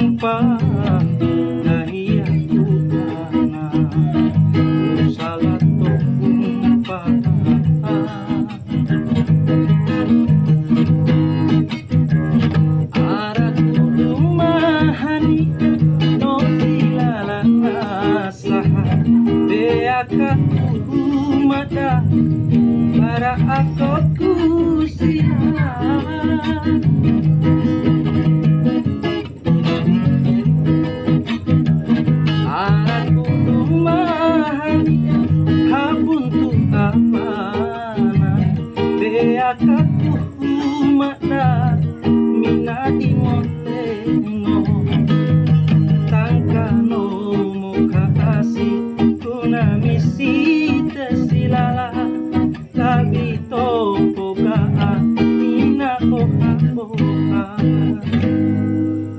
tumpah daya utana salah tumpah arah rumahani no silala asahan beaka mata para aku kusihan aku lumahan habuntu amana beaka mata minadi motengo